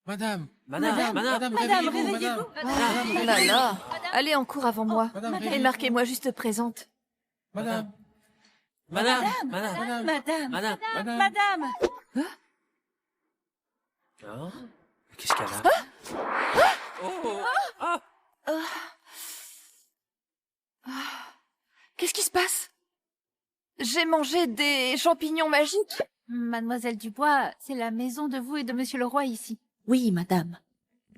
Madame, réveillez-vous. Oh là là. Allez en cours avant moi. Et marquez-moi juste présente. Madame. Oh, qu'est-ce qu'elle a? Qu'est-ce qui se passe? J'ai mangé des champignons magiques. Mademoiselle Dubois, c'est la maison de vous et de Monsieur le Roi ici. Oui, madame.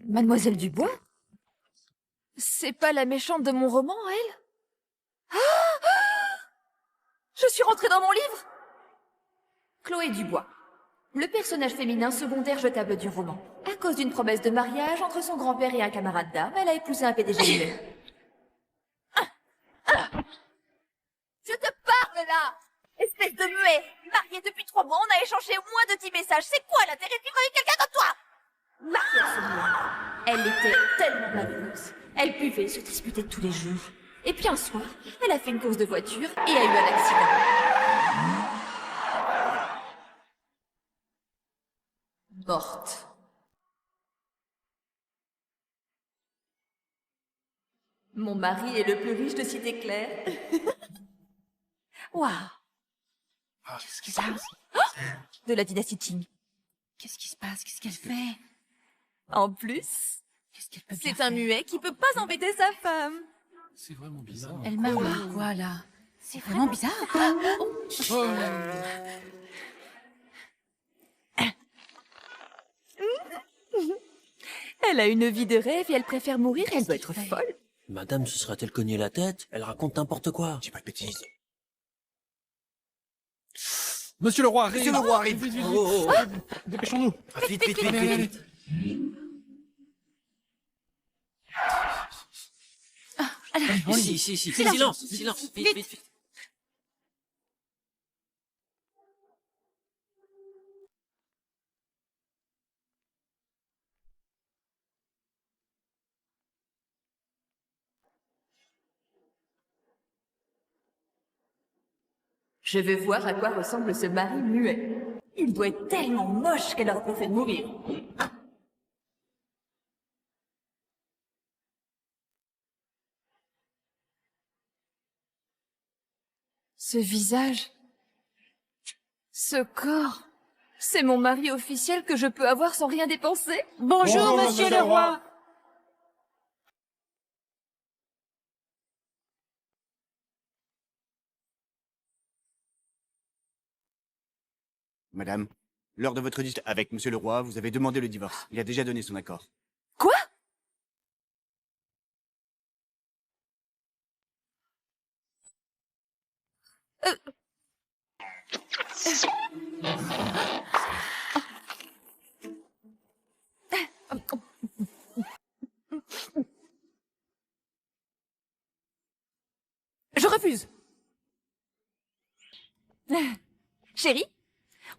Mademoiselle Dubois? C'est pas la méchante de mon roman, elle? Je suis rentrée dans mon livre! Chloé Dubois. Le personnage féminin secondaire jetable du roman. À cause d'une promesse de mariage entre son grand-père et un camarade d'armes, elle a épousé un PDG muet. Je te parle, là! Espèce de muet! Mariée depuis 3 mois, on a échangé moins de 10 messages. C'est quoi l'intérêt de vivre avec quelqu'un comme toi? Mariée à ce muet. Elle était tellement malheureuse. Elle buvait, se disputait tous les jours. Et puis un soir, elle a fait une course de voiture et a eu un accident. Morte. Mon mari est le plus riche de Cité Claire. Waouh! Qu'est-ce qui se passe? De la dynastie Qing. Qu'est-ce qui se passe? Qu'est-ce qu'elle fait? En plus, Qu'est-ce qu'elle peut bien c'est un faire? muet qui peut pas embêter sa femme. C'est vraiment bizarre. Elle marmonne quoi, là? C'est vraiment bizarre. Elle a une vie de rêve et elle préfère mourir, elle doit être folle. Madame se sera-t-elle cogné la tête? Elle raconte n'importe quoi. Dis pas de bêtises. Monsieur le roi arrive. Monsieur le roi arrive. Vite, vite, vite. Oh, oh, oh. Dépêchons-nous. Vite, vite, vite, Allez, allez, vite. Si, silence, silence, vite, vite, vite. Je veux voir à quoi ressemble ce mari muet. Il doit être tellement moche qu'elle aurait préféré mourir. Ce visage, ce corps, c'est mon mari officiel que je peux avoir sans rien dépenser. Bonjour, Monsieur le Roi. Madame, lors de votre dispute avec Monsieur le Roi, vous avez demandé le divorce. Il a déjà donné son accord. Quoi? Je refuse. Chérie,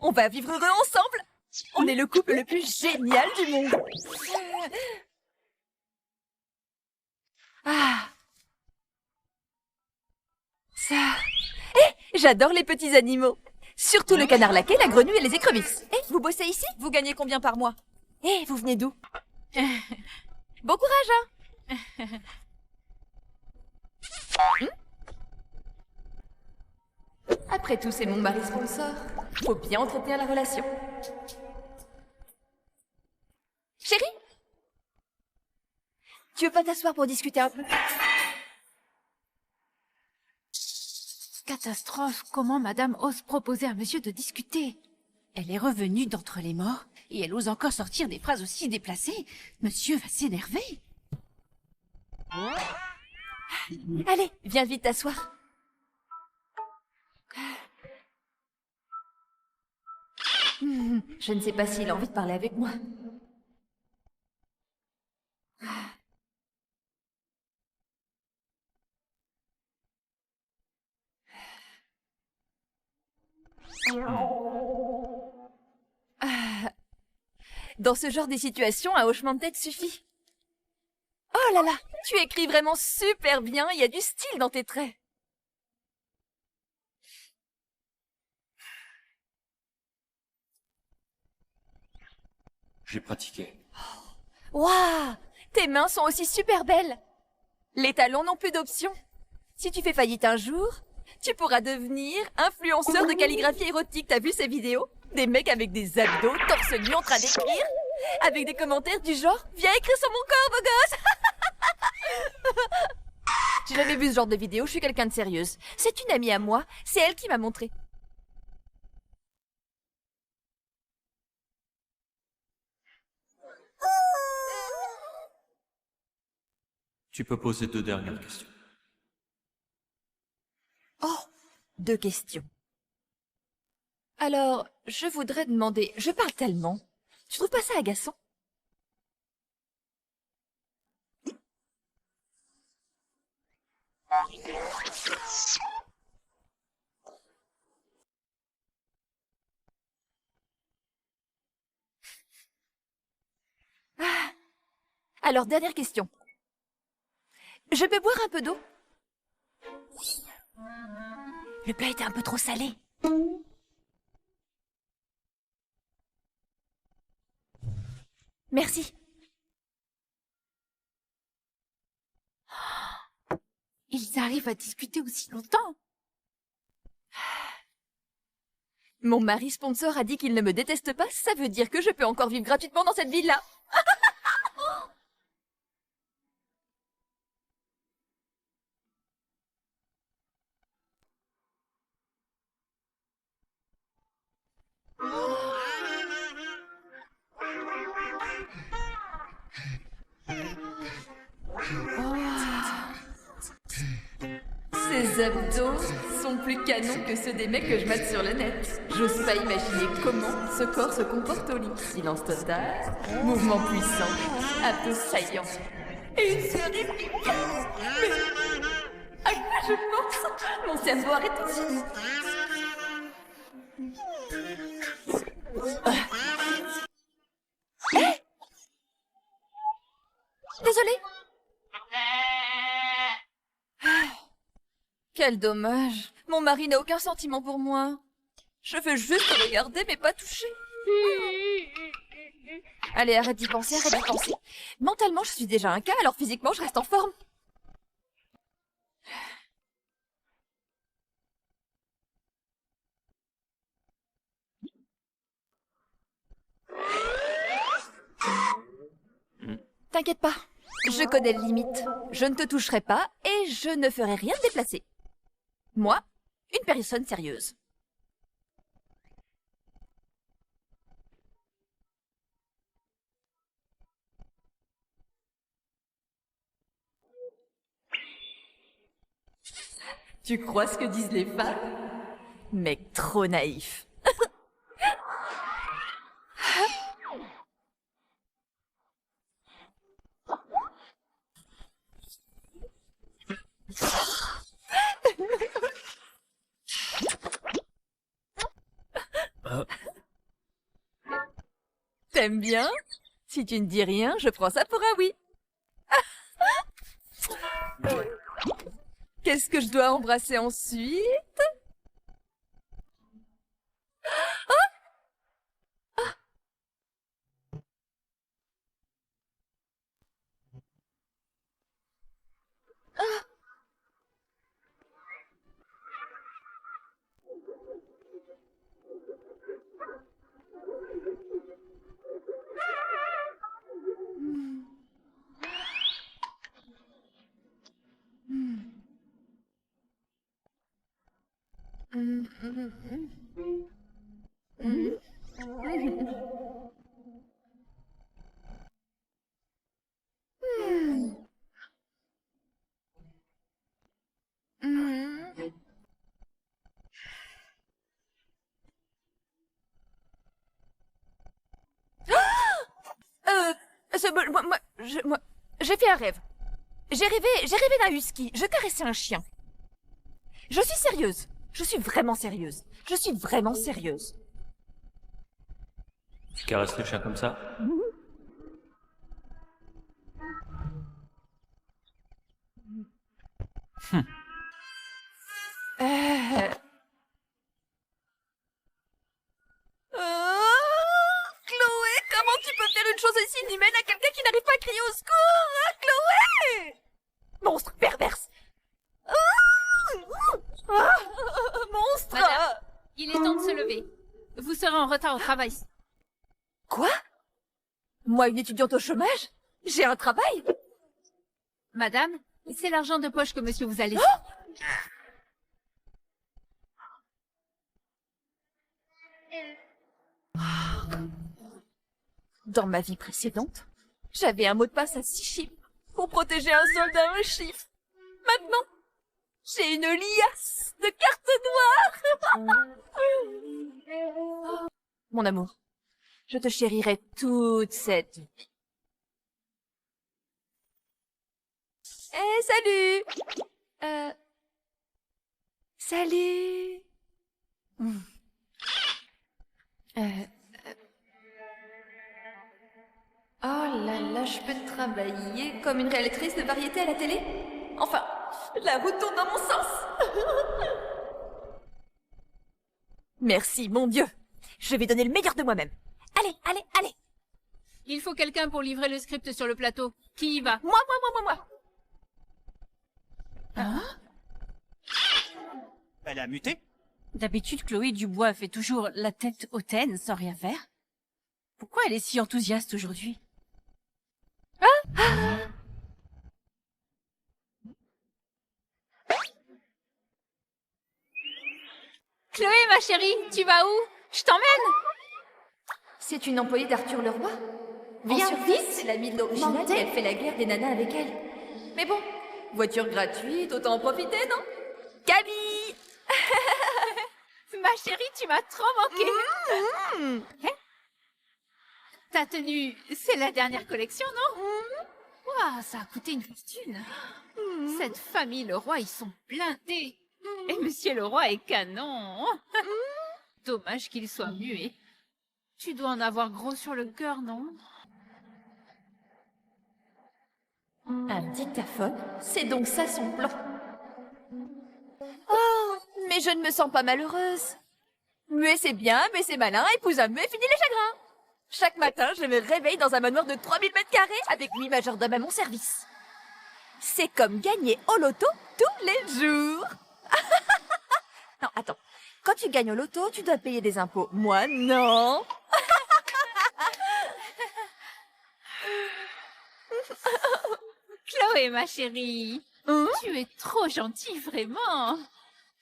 on va vivre heureux ensemble. On est le couple le plus génial du monde. Ah. Ça. J'adore les petits animaux. Surtout le canard laqué, la grenouille et les écrevisses. Vous bossez ici? Vous gagnez combien par mois? Vous venez d'où? Bon courage, hein. Après tout, c'est mon mari sponsor. Faut bien entretenir la relation. Chérie? Tu veux pas t'asseoir pour discuter un peu? Catastrophe, comment madame ose proposer à monsieur de discuter? Elle est revenue d'entre les morts, et elle ose encore sortir des phrases aussi déplacées. Monsieur va s'énerver. Allez, viens vite t'asseoir. Je ne sais pas s'il a envie de parler avec moi. Dans ce genre de situation, un hochement de tête suffit. Oh là là, tu écris vraiment super bien, il y a du style dans tes traits. J'ai pratiqué. Waouh! Tes mains sont aussi super belles. Les talons n'ont plus d'option. Si tu fais faillite un jour, tu pourras devenir influenceur de calligraphie érotique. T'as vu ces vidéos? Des mecs avec des abdos, torse nu en train d'écrire, avec des commentaires du genre « Viens écrire sur mon corps, beau gosse !» J'ai jamais vu ce genre de vidéo, je suis quelqu'un de sérieuse. C'est une amie à moi, c'est elle qui m'a montré. Tu peux poser 2 dernières questions. Oh, 2 questions. Alors, je voudrais demander, je parle tellement. Tu trouves pas ça agaçant? Ah. Alors, dernière question. Je peux boire un peu d'eau? Le plat était un peu trop salé. Merci. Ils arrivent à discuter aussi longtemps. Mon mari sponsor a dit qu'il ne me déteste pas, ça veut dire que je peux encore vivre gratuitement dans cette ville-là. Ces abdos sont plus canons que ceux des mecs que je mate sur le net. J'ose pas imaginer comment ce corps se comporte au lit. Silence total, mouvement puissant, abdos saillants. Et une série Mais à quoi je pense? Mon cerveau arrête tout de suite. Hé! Désolée. Quel dommage. Mon mari n'a aucun sentiment pour moi. Je veux juste regarder mais pas toucher. Allez, arrête d'y penser, arrête d'y penser. Mentalement, je suis déjà un cas, alors physiquement, je reste en forme. T'inquiète pas, je connais les limites. Je ne te toucherai pas et je ne ferai rien de déplacé. Moi, une personne sérieuse. Tu crois ce que disent les femmes? Mec trop naïf. T'aimes bien? Si tu ne dis rien, je prends ça pour un oui. Qu'est-ce que je dois embrasser ensuite? J'ai fait un rêve. J'ai rêvé d'un husky. Je caressais un chien. Je suis sérieuse. Je suis vraiment sérieuse. Je suis vraiment sérieuse. Tu caresses le chien comme ça? Chloé, comment tu tu peux faire une chose aussi inhumaine à quelqu'un qui n'arrive pas à crier au secours, hein, Chloé? Monstre perverse. Monstre. Madame. Il est temps de se lever. Vous serez en retard au travail. Quoi? Moi, une étudiante au chômage? J'ai un travail? Madame, c'est l'argent de poche que monsieur vous a laissé. Dans ma vie précédente, j'avais un mot de passe à 6 chiffres pour protéger un soldat à un chiffre. Maintenant, j'ai une liasse de cartes noires. Mon amour, je te chérirai toute cette vie. Eh, salut! Salut! Oh là là, je peux travailler comme une réalisatrice de variété à la télé? Enfin, la roue tourne dans mon sens. Merci, mon Dieu. Je vais donner le meilleur de moi-même. Allez, allez, allez. Il faut quelqu'un pour livrer le script sur le plateau. Qui y va? Moi. Elle a muté? D'habitude, Chloé Dubois fait toujours la tête hautaine sans rien faire. Pourquoi elle est si enthousiaste aujourd'hui? Chloé, ma chérie, tu vas où? Je t'emmène. C'est une employée d'Arthur Leroy. Viens, En surface, c'est l'amie de l'original et elle fait la guerre des nanas avec elle. Mais bon, voiture gratuite, autant en profiter, non? Camille! Ma chérie, tu m'as trop manqué. Hein? Ta tenue, c'est la dernière collection, non? Ouah, ça a coûté une fortune. Cette famille Leroy, ils sont blindés. Et Monsieur Leroy est canon. Dommage qu'il soit muet. Tu dois en avoir gros sur le cœur, non? Un dictaphone? C'est donc ça son plan. Oh, mais je ne me sens pas malheureuse. Muet c'est bien, mais c'est malin, épouse un muet, fini les chagrins. Chaque matin, je me réveille dans un manoir de 3000 mètres carrés avec 8 majordomes à mon service. C'est comme gagner au loto tous les jours. Non, attends. Quand tu gagnes au loto, tu dois payer des impôts. Moi, non. Chloé, ma chérie, tu es trop gentille, vraiment.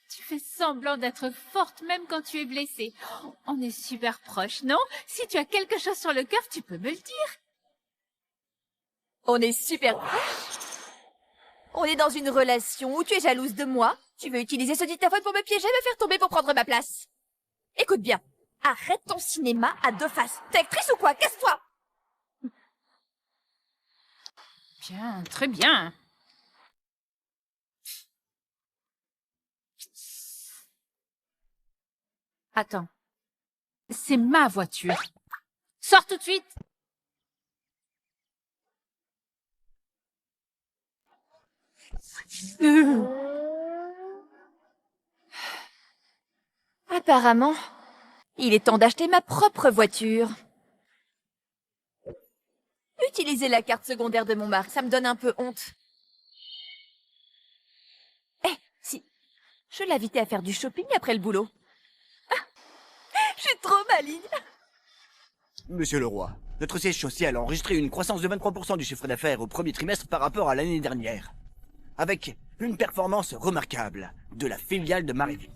Tu fais semblant d'être forte même quand tu es blessée. Oh, on est super proches, non? Si tu as quelque chose sur le cœur, tu peux me le dire. On est super proches. On est dans une relation où tu es jalouse de moi. Tu veux utiliser ce dictaphone pour me piéger, me faire tomber pour prendre ma place. Écoute bien. Arrête ton cinéma à deux faces. T'es actrice ou quoi? Casse-toi! Bien, très bien. Attends. C'est ma voiture. Sors tout de suite. Apparemment, il est temps d'acheter ma propre voiture. Utiliser la carte secondaire de mon mari, ça me donne un peu honte. Eh, si, je l'invitais à faire du shopping après le boulot. Ah, je suis trop maligne. Monsieur Leroy, notre siège social a enregistré une croissance de 23% du chiffre d'affaires au premier trimestre par rapport à l'année dernière. Avec une performance remarquable de la filiale de Maréville.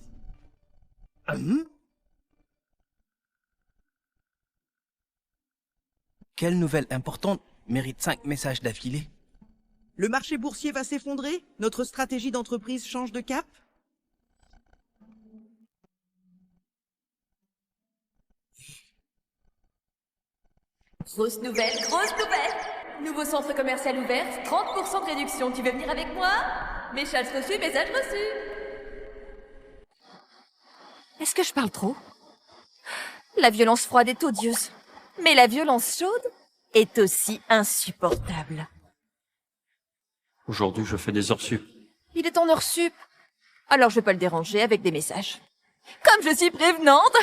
Quelle nouvelle importante mérite 5 messages d'affilée? Le marché boursier va s'effondrer? Notre stratégie d'entreprise change de cap? Grosse nouvelle, grosse nouvelle. Nouveau centre commercial ouvert, 30% de réduction. Tu veux venir avec moi? Message reçu, message reçu. Est-ce que je parle trop? La violence froide est odieuse. Mais la violence chaude est aussi insupportable. Aujourd'hui, je fais des heures sup. Il est en heure sup. Alors je vais pas le déranger avec des messages. Comme je suis prévenante.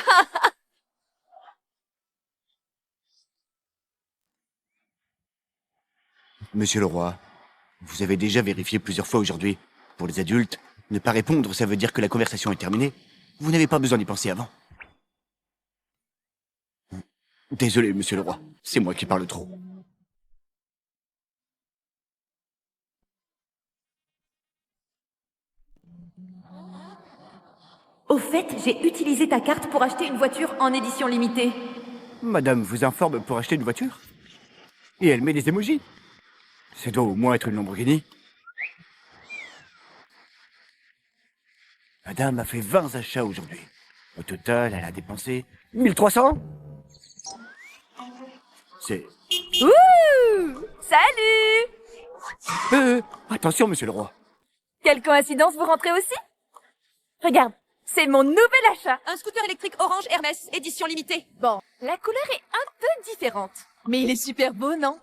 Monsieur le roi, vous avez déjà vérifié plusieurs fois aujourd'hui. Pour les adultes, ne pas répondre, ça veut dire que la conversation est terminée. Vous n'avez pas besoin d'y penser avant. Désolé, monsieur le roi, c'est moi qui parle trop. Au fait, j'ai utilisé ta carte pour acheter une voiture en édition limitée. Madame vous informe pour acheter une voiture? Et elle met des émojis? Ça doit au moins être une Lamborghini. Madame a fait 20 achats aujourd'hui. Au total, elle a dépensé 1300. C'est... Ouh! Salut! Attention, monsieur le roi. Quelle coïncidence, vous rentrez aussi? Regarde, c'est mon nouvel achat. Un scooter électrique orange Hermès, édition limitée. Bon, la couleur est un peu différente. Mais il est super beau, non?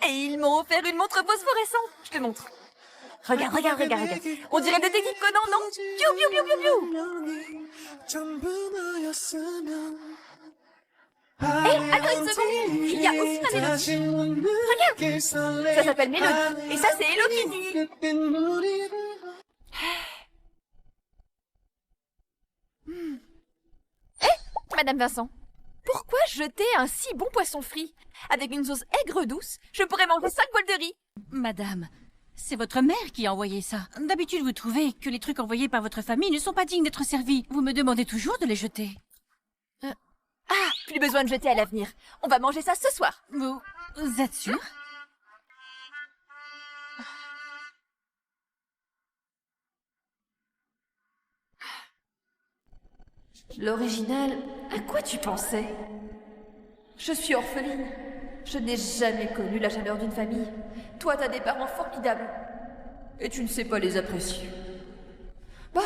Et ils m'ont offert une montre phosphorescente. Je te montre. Regarde. On dirait des déguis Conan, non? Piou, piou, piou, piou, piou. Hé, attends une seconde. Il y a aussi la mélodie. Regarde. Ça s'appelle Mélodie. Et ça, c'est Hello Kitty. Madame Vincent, pourquoi jeter un si bon poisson frit? Avec une sauce aigre douce, je pourrais manger 5 bols de riz. Madame, c'est votre mère qui a envoyé ça. D'habitude, vous trouvez que les trucs envoyés par votre famille ne sont pas dignes d'être servis. Vous me demandez toujours de les jeter. Plus besoin de jeter à l'avenir. On va manger ça ce soir. Vous êtes sûr? L'original, à quoi tu pensais? Je suis orpheline. Je n'ai jamais connu la chaleur d'une famille. Toi, t'as des parents formidables. Et tu ne sais pas les apprécier. Bon,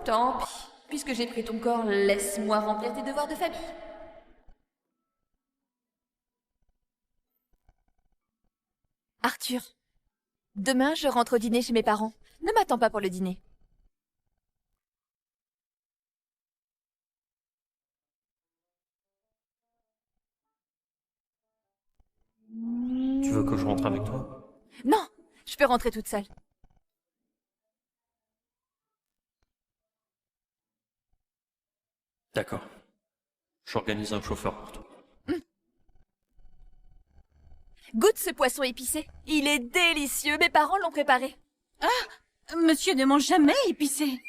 tant pis. Puisque j'ai pris ton corps, laisse-moi remplir tes devoirs de famille. Arthur, demain je rentre au dîner chez mes parents. Ne m'attends pas pour le dîner. Tu veux que je rentre avec toi? Non, je peux rentrer toute seule. D'accord. J'organise un chauffeur pour toi. Goûte ce poisson épicé. Il est délicieux. Mes parents l'ont préparé. Monsieur ne mange jamais épicé.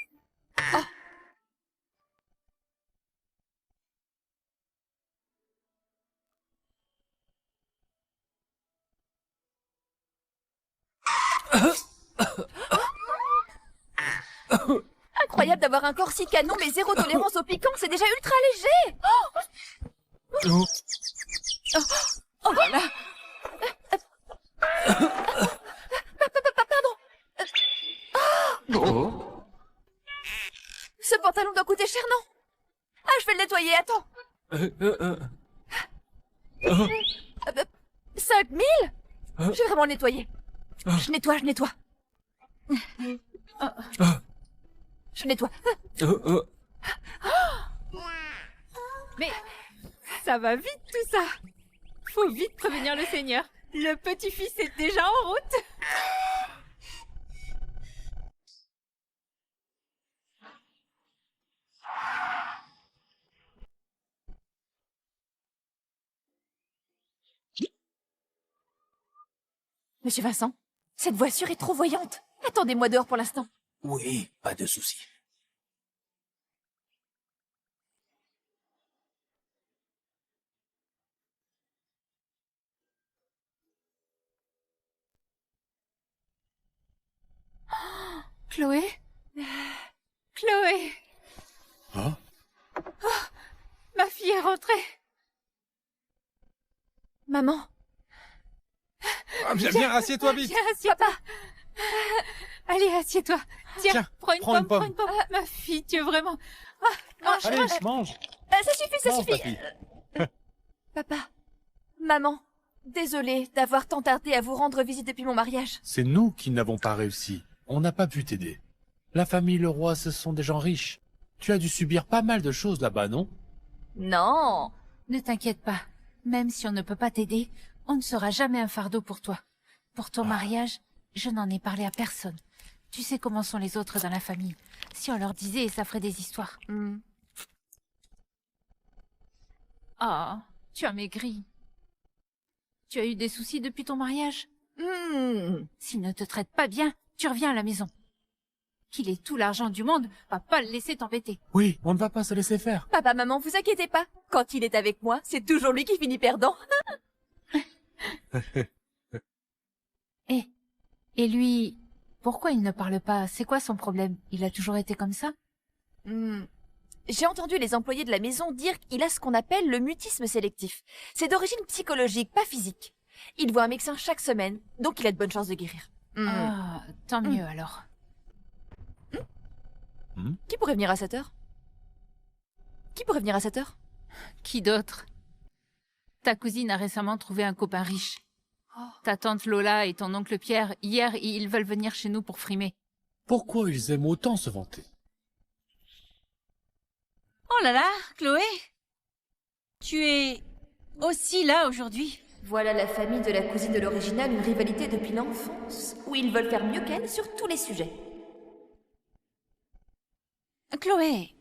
Incroyable d'avoir un corps si canon, mais zéro tolérance au piquant, c'est déjà ultra léger. Oh là là. Pardon. Oh. Ce pantalon doit coûter cher, non? Ah, je vais le nettoyer, attends. 5000? Je vais vraiment le nettoyer. Je nettoie. Je nettoie. Mais ça va vite tout ça. Faut vite prévenir le Seigneur. Le petit-fils est déjà en route. Monsieur Vincent, cette voiture est trop voyante. Attendez-moi dehors pour l'instant. Oui, pas de souci. Chloé? Chloé? Hein? Ma fille est rentrée. Maman, Viens, assieds-toi vite. Viens, assieds-toi. Allez, assieds-toi. Tiens, prends une pomme. Ma fille, tu es vraiment... mange. Allez, mange. ça suffit. Mange, papy. Papa, maman, désolée d'avoir tant tardé à vous rendre visite depuis mon mariage. C'est nous qui n'avons pas réussi. On n'a pas pu t'aider. La famille Leroy, ce sont des gens riches. Tu as dû subir pas mal de choses là-bas, non? Non. Ne t'inquiète pas. Même si on ne peut pas t'aider, On ne sera jamais un fardeau pour toi. Pour ton mariage, je n'en ai parlé à personne. Tu sais comment sont les autres dans la famille. Si on leur disait, ça ferait des histoires. Oh, tu as maigri. Tu as eu des soucis depuis ton mariage? S'il ne te traite pas bien, tu reviens à la maison. Qu'il ait tout l'argent du monde, va pas le laisser t'embêter. Oui, on ne va pas se laisser faire. Papa, maman, vous inquiétez pas. Quand il est avec moi, c'est toujours lui qui finit perdant. Et lui, pourquoi il ne parle pas? C'est quoi son problème? Il a toujours été comme ça? J'ai entendu les employés de la maison dire qu'il a ce qu'on appelle le mutisme sélectif. C'est d'origine psychologique, pas physique. Il voit un médecin chaque semaine, donc il a de bonnes chances de guérir. Ah, tant mieux alors. Qui pourrait venir à cette heure? Qui pourrait venir à cette heure? Qui d'autre? Ta cousine a récemment trouvé un copain riche. Ta tante Lola et ton oncle Pierre, hier, ils veulent venir chez nous pour frimer. Pourquoi ils aiment autant se vanter? Oh là là, Chloé! Tu es aussi là aujourd'hui. Voilà la famille de la cousine de l'original, une rivalité depuis l'enfance, où ils veulent faire mieux qu'elle sur tous les sujets. Chloé,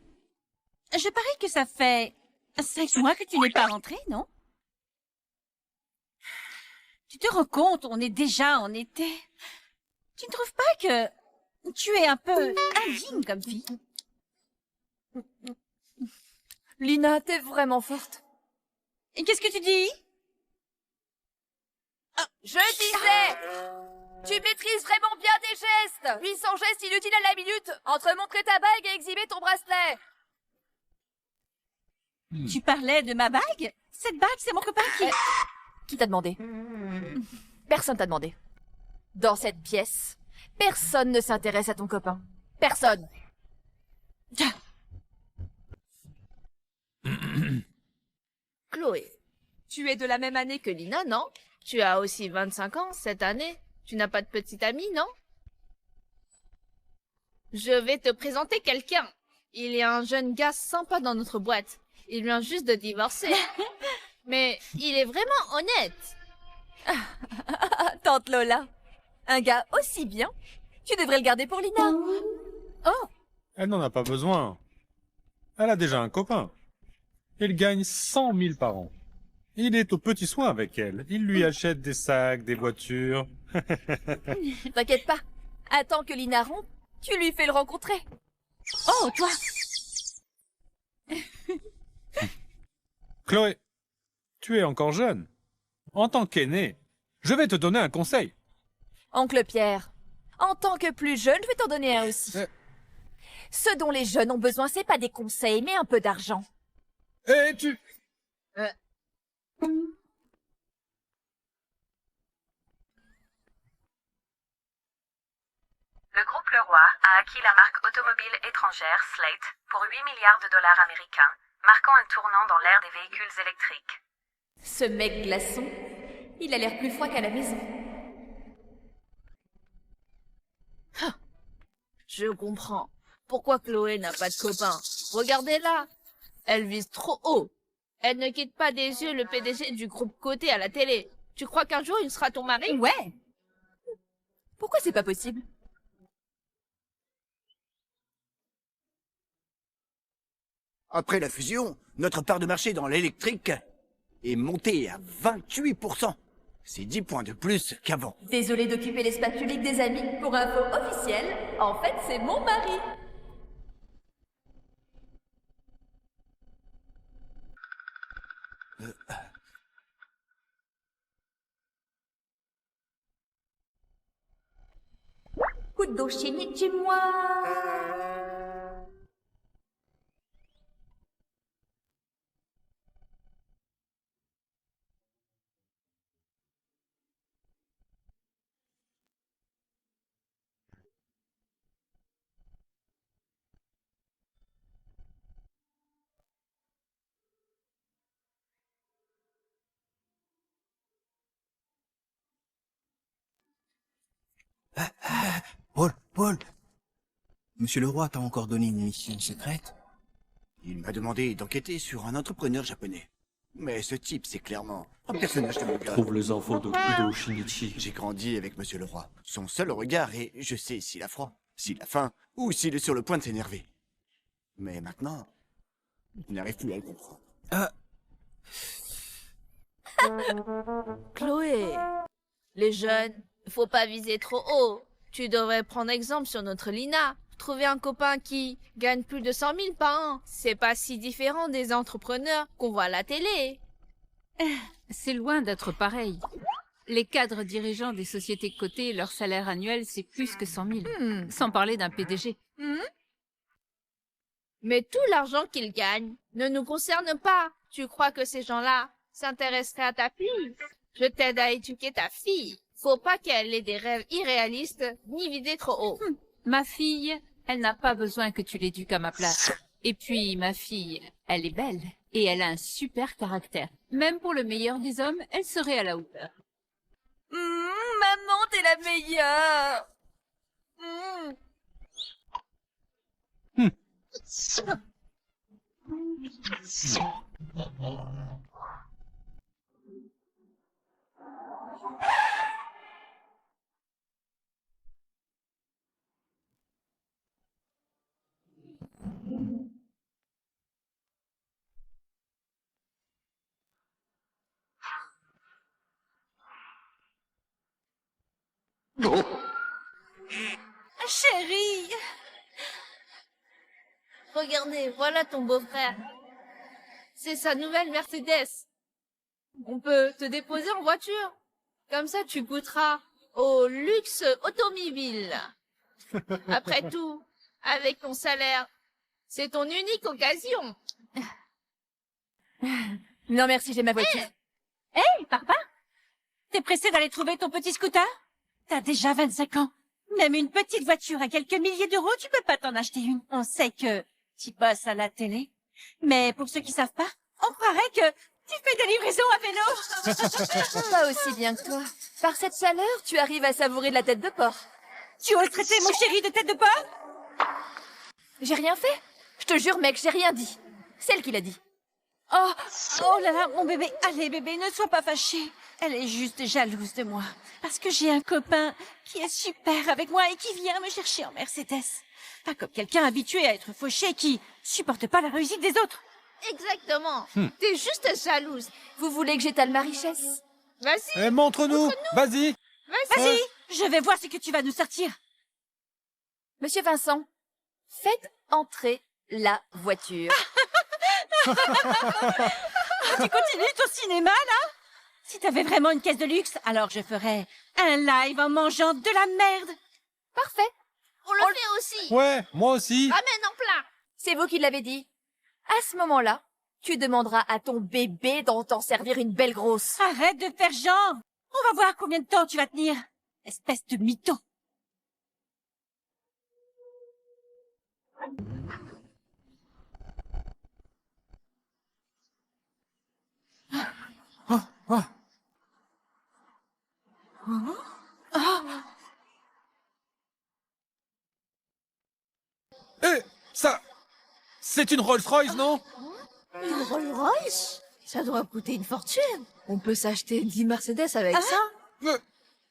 je parie que ça fait 5 mois que tu n'es pas rentrée, non? Tu te rends compte, on est déjà en été. Tu ne trouves pas que tu es un peu indigne comme fille? Lina, t'es vraiment forte. Et qu'est-ce que tu dis? Je disais, tu maîtrises vraiment bien tes gestes. 800 gestes inutiles à la minute entre montrer ta bague et exhiber ton bracelet. Tu parlais de ma bague? Cette bague, c'est mon copain qui... Qui t'a demandé? Personne t'a demandé. Dans cette pièce, personne ne s'intéresse à ton copain. Personne. Chloé, tu es de la même année que Lina, non? Tu as aussi 25 ans cette année. Tu n'as pas de petite amie, non? Je vais te présenter quelqu'un. Il y a un jeune gars sympa dans notre boîte. Il vient juste de divorcer. Mais il est vraiment honnête. Tante Lola, un gars aussi bien, tu devrais le garder pour Lina. Oh, Elle n'en a pas besoin. Elle a déjà un copain. Il gagne 100 000 par an. Il est aux petits soins avec elle. Il lui achète des sacs, des voitures. T'inquiète pas. Attends que Lina rompe, tu lui fais le rencontrer. Oh, toi! Chloé, tu es encore jeune. En tant qu'aîné, je vais te donner un conseil. Oncle Pierre, en tant que plus jeune, je vais t'en donner un aussi. Ce dont les jeunes ont besoin, c'est pas des conseils, mais un peu d'argent. Et tu... Le groupe Leroy a acquis la marque automobile étrangère Slate pour 8 milliards de dollars américains, marquant un tournant dans l'ère des véhicules électriques. Ce mec glaçon, il a l'air plus froid qu'à la maison. Je comprends. Pourquoi Chloé n'a pas de copain? Regardez-la. Elle vise trop haut. Elle ne quitte pas des yeux le PDG du groupe coté à la télé. Tu crois qu'un jour il sera ton mari? Ouais. Pourquoi c'est pas possible? Après la fusion, notre part de marché dans l'électrique est montée à 28%. C'est 10 points de plus qu'avant. Désolée d'occuper l'espace public des amis. Pour info officielle, en fait, c'est mon mari. Kudoshi chez moi. Paul. Monsieur le roi t'a encore donné une mission secrète? Il m'a demandé d'enquêter sur un entrepreneur japonais. Mais ce type, c'est clairement un personnage de manga. Trouve les infos de Udo Shinichi. J'ai grandi avec Monsieur le Roi. Son seul regard est je sais s'il a froid, s'il a faim, ou s'il est sur le point de s'énerver. Mais maintenant, il n'arrive plus à le comprendre. Chloé, les jeunes, faut pas viser trop haut. Tu devrais prendre exemple sur notre Lina. Trouver un copain qui gagne plus de 100 000 par an, c'est pas si différent des entrepreneurs qu'on voit à la télé. C'est loin d'être pareil. Les cadres dirigeants des sociétés cotées, leur salaire annuel, c'est plus que 100 000. Sans parler d'un PDG. Mais tout l'argent qu'ils gagnent ne nous concerne pas. Tu crois que ces gens-là s'intéresseraient à ta fille? Je t'aide à éduquer ta fille. Faut pas qu'elle ait des rêves irréalistes ni vider trop haut. Ma fille, elle n'a pas besoin que tu l'éduques à ma place. Et puis, ma fille, elle est belle. Et elle a un super caractère. Même pour le meilleur des hommes, elle serait à la hauteur. Maman, t'es la meilleure. Chérie! Regardez, voilà ton beau-frère. C'est sa nouvelle Mercedes. On peut te déposer en voiture. Comme ça, tu goûteras au luxe automobile. Après tout, avec ton salaire, c'est ton unique occasion. Non merci, j'ai ma voiture. Hey, papa! T'es pressé d'aller trouver ton petit scooter? T'as déjà 25 ans. Même une petite voiture à quelques milliers d'euros, tu peux pas t'en acheter une. On sait que tu bosses à la télé. Mais pour ceux qui savent pas, on croirait que tu fais des livraisons à vélo. Pas aussi bien que toi. Par cette chaleur, tu arrives à savourer de la tête de porc. Tu oses traiter mon chéri de tête de porc? J'ai rien fait. Je te jure, mec, j'ai rien dit. C'est elle qui l'a dit. Oh là là, mon bébé. Allez, bébé, ne sois pas fâché. Elle est juste jalouse de moi. Parce que j'ai un copain qui est super avec moi et qui vient me chercher en Mercedes. Pas comme quelqu'un habitué à être fauché qui supporte pas la réussite des autres. Exactement. T'es juste jalouse. Vous voulez que j'étale ma richesse? Vas-y. Montre-nous. Vas-y. Vas-y, je vais voir ce que tu vas nous sortir. Monsieur Vincent, faites entrer la voiture. Tu continues ton cinéma, là? Si t'avais vraiment une caisse de luxe, alors je ferais un live en mangeant de la merde. Parfait. On le fait aussi. Ouais, moi aussi. Ramène en plat. C'est vous qui l'avez dit. À ce moment-là, tu demanderas à ton bébé d'en t'en servir une belle grosse. Arrête de faire genre. On va voir combien de temps tu vas tenir. Espèce de mytho. Ça... C'est une Rolls-Royce, non? Une Rolls-Royce? Ça doit coûter une fortune. On peut s'acheter 10 Mercedes avec ça.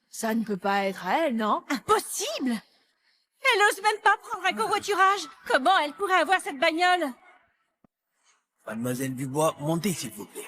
Ça ne peut pas être à elle, non? Impossible! Elle ose même pas prendre un covoiturage. Comment elle pourrait avoir cette bagnole? Mademoiselle Dubois, montez s'il vous plaît.